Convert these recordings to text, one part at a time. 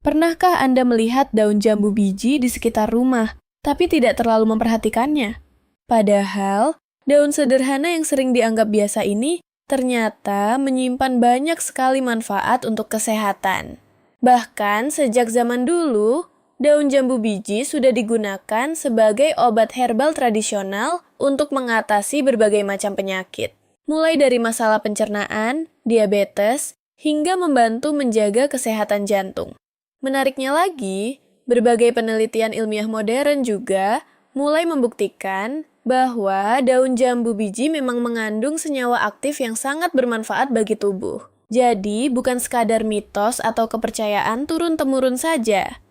Pernahkah Anda melihat daun jambu biji di sekitar rumah, tapi tidak terlalu memperhatikannya? Padahal, daun sederhana yang sering dianggap biasa ini ternyata menyimpan banyak sekali manfaat untuk kesehatan. Bahkan sejak zaman dulu, daun jambu biji sudah digunakan sebagai obat herbal tradisional untuk mengatasi berbagai macam penyakit. Mulai dari masalah pencernaan, diabetes, hingga membantu menjaga kesehatan jantung. Menariknya lagi, berbagai penelitian ilmiah modern juga mulai membuktikan bahwa daun jambu biji memang mengandung senyawa aktif yang sangat bermanfaat bagi tubuh. Jadi, bukan sekadar mitos atau kepercayaan turun-temurun saja.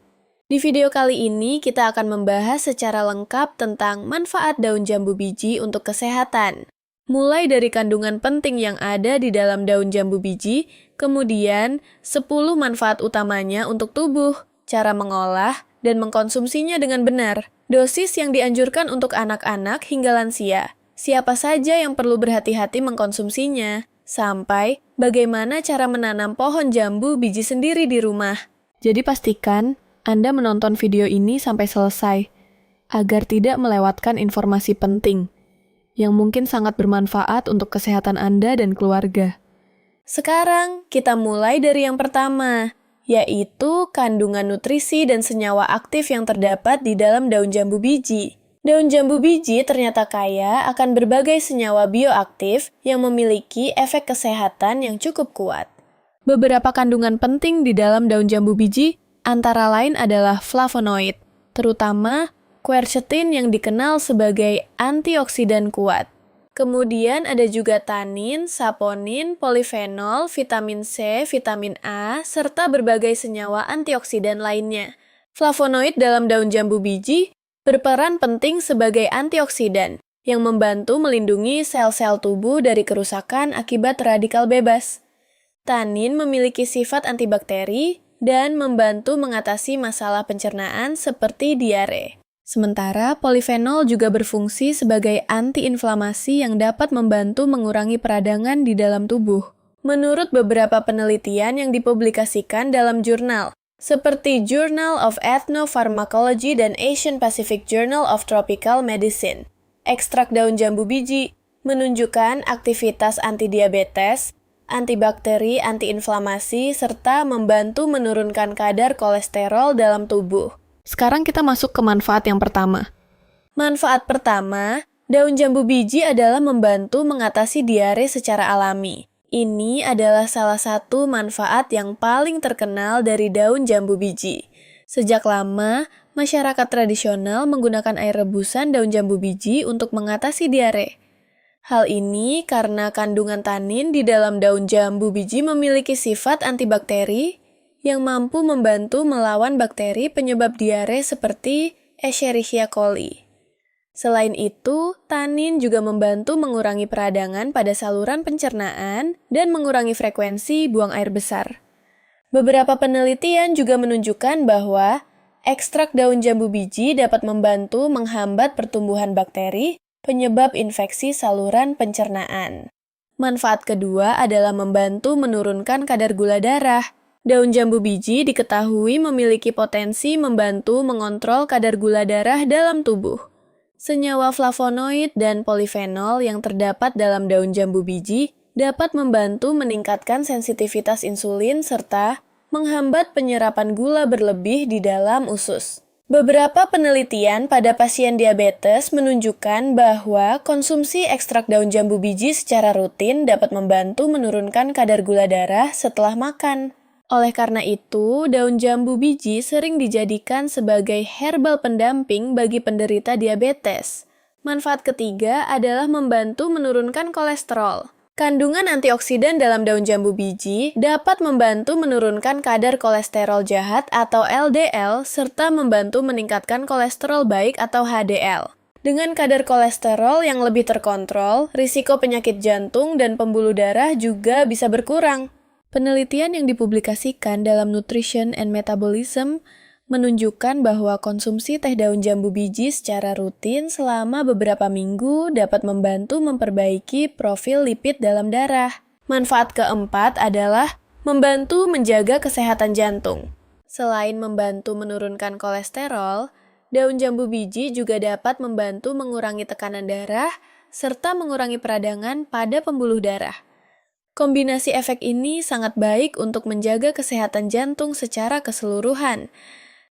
Di video kali ini, kita akan membahas secara lengkap tentang manfaat daun jambu biji untuk kesehatan. Mulai dari kandungan penting yang ada di dalam daun jambu biji, kemudian 10 manfaat utamanya untuk tubuh, cara mengolah, dan mengkonsumsinya dengan benar, dosis yang dianjurkan untuk anak-anak hingga lansia, siapa saja yang perlu berhati-hati mengkonsumsinya, sampai bagaimana cara menanam pohon jambu biji sendiri di rumah. Jadi pastikan Anda menonton video ini sampai selesai, agar tidak melewatkan informasi penting yang mungkin sangat bermanfaat untuk kesehatan Anda dan keluarga. Sekarang, kita mulai dari yang pertama, yaitu kandungan nutrisi dan senyawa aktif yang terdapat di dalam daun jambu biji. Daun jambu biji ternyata kaya akan berbagai senyawa bioaktif yang memiliki efek kesehatan yang cukup kuat. Beberapa kandungan penting di dalam daun jambu biji antara lain adalah flavonoid, terutama quercetin yang dikenal sebagai antioksidan kuat. Kemudian ada juga tanin, saponin, polifenol, vitamin C, vitamin A, serta berbagai senyawa antioksidan lainnya. Flavonoid dalam daun jambu biji berperan penting sebagai antioksidan yang membantu melindungi sel-sel tubuh dari kerusakan akibat radikal bebas. Tanin memiliki sifat antibakteri dan membantu mengatasi masalah pencernaan seperti diare. Sementara polifenol juga berfungsi sebagai antiinflamasi yang dapat membantu mengurangi peradangan di dalam tubuh. Menurut beberapa penelitian yang dipublikasikan dalam jurnal, seperti Journal of Ethnopharmacology dan Asian Pacific Journal of Tropical Medicine, ekstrak daun jambu biji menunjukkan aktivitas antidiabetes, antibakteri, antiinflamasi, serta membantu menurunkan kadar kolesterol dalam tubuh. Sekarang kita masuk ke manfaat yang pertama. Manfaat pertama, daun jambu biji adalah membantu mengatasi diare secara alami. Ini adalah salah satu manfaat yang paling terkenal dari daun jambu biji. Sejak lama, masyarakat tradisional menggunakan air rebusan daun jambu biji untuk mengatasi diare. Hal ini karena kandungan tanin di dalam daun jambu biji memiliki sifat antibakteri yang mampu membantu melawan bakteri penyebab diare seperti Escherichia coli. Selain itu, tanin juga membantu mengurangi peradangan pada saluran pencernaan dan mengurangi frekuensi buang air besar. Beberapa penelitian juga menunjukkan bahwa ekstrak daun jambu biji dapat membantu menghambat pertumbuhan bakteri penyebab infeksi saluran pencernaan. Manfaat kedua adalah membantu menurunkan kadar gula darah. Daun jambu biji diketahui memiliki potensi membantu mengontrol kadar gula darah dalam tubuh. Senyawa flavonoid dan polifenol yang terdapat dalam daun jambu biji dapat membantu meningkatkan sensitivitas insulin serta menghambat penyerapan gula berlebih di dalam usus. Beberapa penelitian pada pasien diabetes menunjukkan bahwa konsumsi ekstrak daun jambu biji secara rutin dapat membantu menurunkan kadar gula darah setelah makan. Oleh karena itu, daun jambu biji sering dijadikan sebagai herbal pendamping bagi penderita diabetes. Manfaat ketiga adalah membantu menurunkan kolesterol. Kandungan antioksidan dalam daun jambu biji dapat membantu menurunkan kadar kolesterol jahat atau LDL serta membantu meningkatkan kolesterol baik atau HDL. Dengan kadar kolesterol yang lebih terkontrol, risiko penyakit jantung dan pembuluh darah juga bisa berkurang. Penelitian yang dipublikasikan dalam Nutrition and Metabolism menunjukkan bahwa konsumsi teh daun jambu biji secara rutin selama beberapa minggu dapat membantu memperbaiki profil lipid dalam darah. Manfaat keempat adalah membantu menjaga kesehatan jantung. Selain membantu menurunkan kolesterol, daun jambu biji juga dapat membantu mengurangi tekanan darah serta mengurangi peradangan pada pembuluh darah. Kombinasi efek ini sangat baik untuk menjaga kesehatan jantung secara keseluruhan.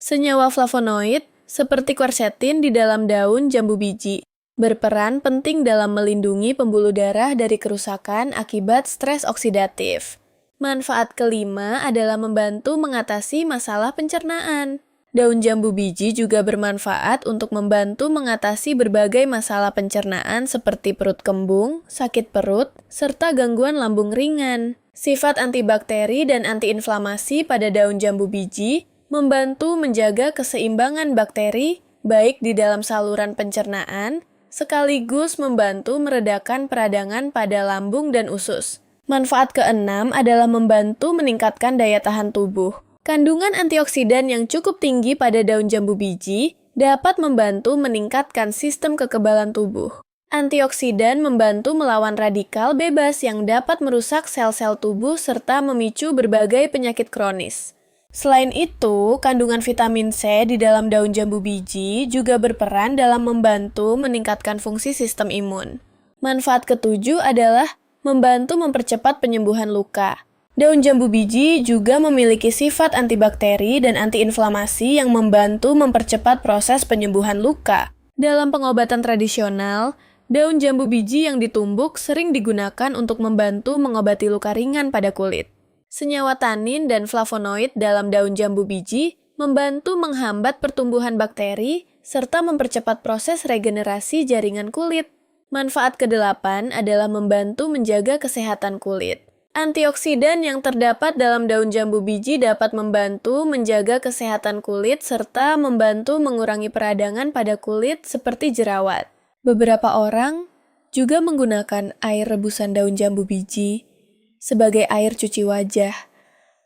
Senyawa flavonoid seperti quercetin di dalam daun jambu biji berperan penting dalam melindungi pembuluh darah dari kerusakan akibat stres oksidatif. Manfaat kelima adalah membantu mengatasi masalah pencernaan. Daun jambu biji juga bermanfaat untuk membantu mengatasi berbagai masalah pencernaan seperti perut kembung, sakit perut, serta gangguan lambung ringan. Sifat antibakteri dan antiinflamasi pada daun jambu biji membantu menjaga keseimbangan bakteri baik di dalam saluran pencernaan, sekaligus membantu meredakan peradangan pada lambung dan usus. Manfaat keenam adalah membantu meningkatkan daya tahan tubuh. Kandungan antioksidan yang cukup tinggi pada daun jambu biji dapat membantu meningkatkan sistem kekebalan tubuh. Antioksidan membantu melawan radikal bebas yang dapat merusak sel-sel tubuh serta memicu berbagai penyakit kronis. Selain itu, kandungan vitamin C di dalam daun jambu biji juga berperan dalam membantu meningkatkan fungsi sistem imun. Manfaat ketujuh adalah membantu mempercepat penyembuhan luka. Daun jambu biji juga memiliki sifat antibakteri dan antiinflamasi yang membantu mempercepat proses penyembuhan luka. Dalam pengobatan tradisional, daun jambu biji yang ditumbuk sering digunakan untuk membantu mengobati luka ringan pada kulit. Senyawa tanin dan flavonoid dalam daun jambu biji membantu menghambat pertumbuhan bakteri serta mempercepat proses regenerasi jaringan kulit. Manfaat kedelapan adalah membantu menjaga kesehatan kulit. Antioksidan yang terdapat dalam daun jambu biji dapat membantu menjaga kesehatan kulit serta membantu mengurangi peradangan pada kulit seperti jerawat. Beberapa orang juga menggunakan air rebusan daun jambu biji sebagai air cuci wajah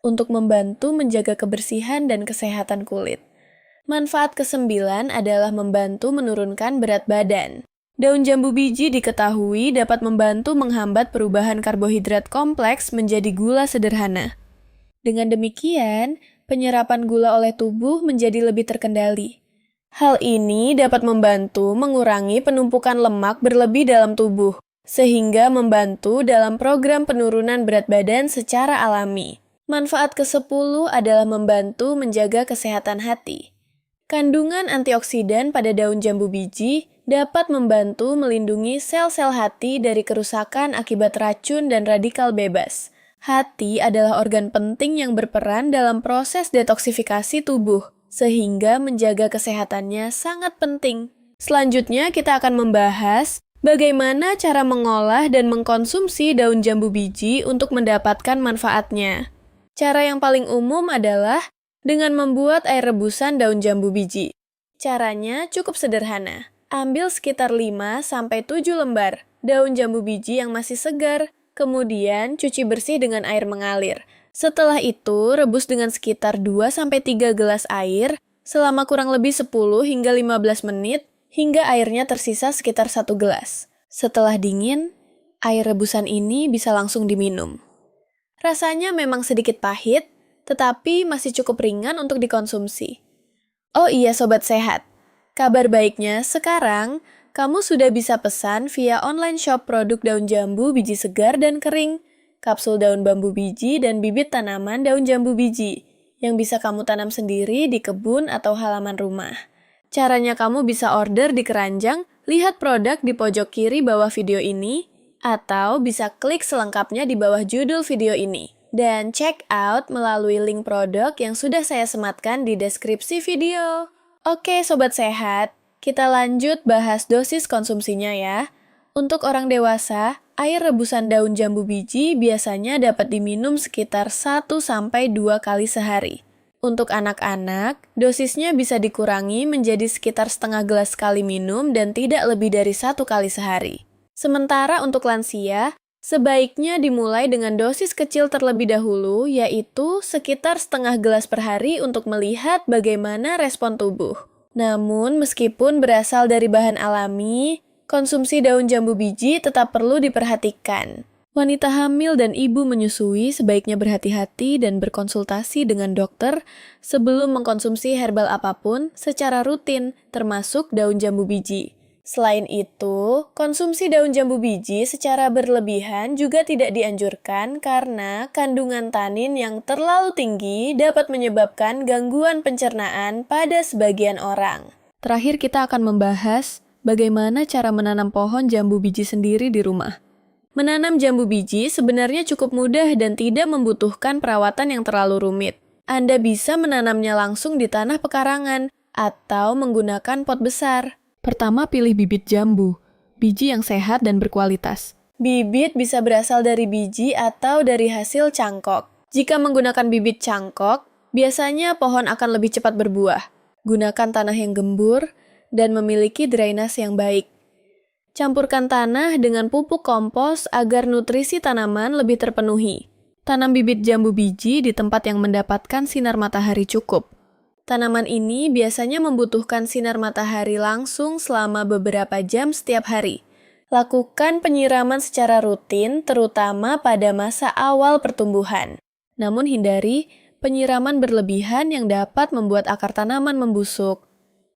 untuk membantu menjaga kebersihan dan kesehatan kulit. Manfaat kesembilan adalah membantu menurunkan berat badan. Daun jambu biji diketahui dapat membantu menghambat perubahan karbohidrat kompleks menjadi gula sederhana. Dengan demikian, penyerapan gula oleh tubuh menjadi lebih terkendali. Hal ini dapat membantu mengurangi penumpukan lemak berlebih dalam tubuh, sehingga membantu dalam program penurunan berat badan secara alami. Manfaat ke-10 adalah membantu menjaga kesehatan hati. Kandungan antioksidan pada daun jambu biji dapat membantu melindungi sel-sel hati dari kerusakan akibat racun dan radikal bebas. Hati adalah organ penting yang berperan dalam proses detoksifikasi tubuh, sehingga menjaga kesehatannya sangat penting. Selanjutnya kita akan membahas bagaimana cara mengolah dan mengkonsumsi daun jambu biji untuk mendapatkan manfaatnya. Cara yang paling umum adalah dengan membuat air rebusan daun jambu biji. Caranya cukup sederhana. Ambil sekitar 5-7 lembar daun jambu biji yang masih segar, kemudian cuci bersih dengan air mengalir. Setelah itu, rebus dengan sekitar 2-3 gelas air selama kurang lebih 10 hingga 15 menit hingga airnya tersisa sekitar 1 gelas. Setelah dingin, air rebusan ini bisa langsung diminum. Rasanya memang sedikit pahit, tetapi masih cukup ringan untuk dikonsumsi. Oh iya sobat sehat, kabar baiknya sekarang kamu sudah bisa pesan via online shop produk daun jambu biji segar dan kering, kapsul daun bambu biji dan bibit tanaman daun jambu biji yang bisa kamu tanam sendiri di kebun atau halaman rumah. Caranya kamu bisa order di keranjang, lihat produk di pojok kiri bawah video ini, atau bisa klik selengkapnya di bawah judul video ini. Dan check out melalui link produk yang sudah saya sematkan di deskripsi video. Oke sobat sehat, kita lanjut bahas dosis konsumsinya ya. Untuk orang dewasa, air rebusan daun jambu biji biasanya dapat diminum sekitar 1-2 kali sehari. Untuk anak-anak, dosisnya bisa dikurangi menjadi sekitar setengah gelas sekali minum dan tidak lebih dari 1 kali sehari. Sementara untuk lansia, sebaiknya dimulai dengan dosis kecil terlebih dahulu, yaitu sekitar setengah gelas per hari untuk melihat bagaimana respon tubuh. Namun, meskipun berasal dari bahan alami, konsumsi daun jambu biji tetap perlu diperhatikan. Wanita hamil dan ibu menyusui sebaiknya berhati-hati dan berkonsultasi dengan dokter sebelum mengkonsumsi herbal apapun secara rutin, termasuk daun jambu biji. Selain itu, konsumsi daun jambu biji secara berlebihan juga tidak dianjurkan karena kandungan tanin yang terlalu tinggi dapat menyebabkan gangguan pencernaan pada sebagian orang. Terakhir, kita akan membahas bagaimana cara menanam pohon jambu biji sendiri di rumah. Menanam jambu biji sebenarnya cukup mudah dan tidak membutuhkan perawatan yang terlalu rumit. Anda bisa menanamnya langsung di tanah pekarangan atau menggunakan pot besar. Pertama, pilih bibit jambu, biji yang sehat dan berkualitas. Bibit bisa berasal dari biji atau dari hasil cangkok. Jika menggunakan bibit cangkok, biasanya pohon akan lebih cepat berbuah. Gunakan tanah yang gembur dan memiliki drainase yang baik. Campurkan tanah dengan pupuk kompos agar nutrisi tanaman lebih terpenuhi. Tanam bibit jambu biji di tempat yang mendapatkan sinar matahari cukup. Tanaman ini biasanya membutuhkan sinar matahari langsung selama beberapa jam setiap hari. Lakukan penyiraman secara rutin, terutama pada masa awal pertumbuhan. Namun hindari penyiraman berlebihan yang dapat membuat akar tanaman membusuk.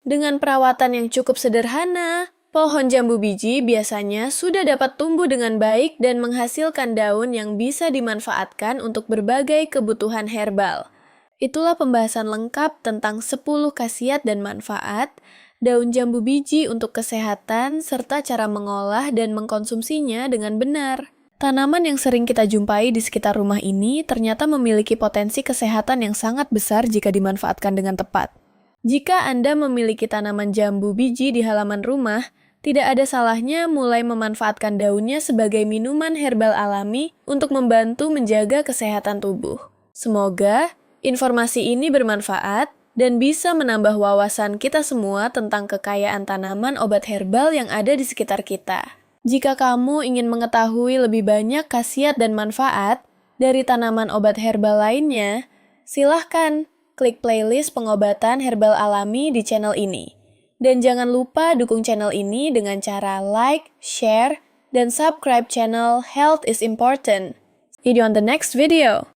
Dengan perawatan yang cukup sederhana, pohon jambu biji biasanya sudah dapat tumbuh dengan baik dan menghasilkan daun yang bisa dimanfaatkan untuk berbagai kebutuhan herbal. Itulah pembahasan lengkap tentang 10 khasiat dan manfaat daun jambu biji untuk kesehatan serta cara mengolah dan mengkonsumsinya dengan benar. Tanaman yang sering kita jumpai di sekitar rumah ini ternyata memiliki potensi kesehatan yang sangat besar jika dimanfaatkan dengan tepat. Jika Anda memiliki tanaman jambu biji di halaman rumah, tidak ada salahnya mulai memanfaatkan daunnya sebagai minuman herbal alami untuk membantu menjaga kesehatan tubuh. Semoga informasi ini bermanfaat dan bisa menambah wawasan kita semua tentang kekayaan tanaman obat herbal yang ada di sekitar kita. Jika kamu ingin mengetahui lebih banyak khasiat dan manfaat dari tanaman obat herbal lainnya, silahkan klik playlist pengobatan herbal alami di channel ini. Dan jangan lupa dukung channel ini dengan cara like, share, dan subscribe channel Health is Important. See you on the next video.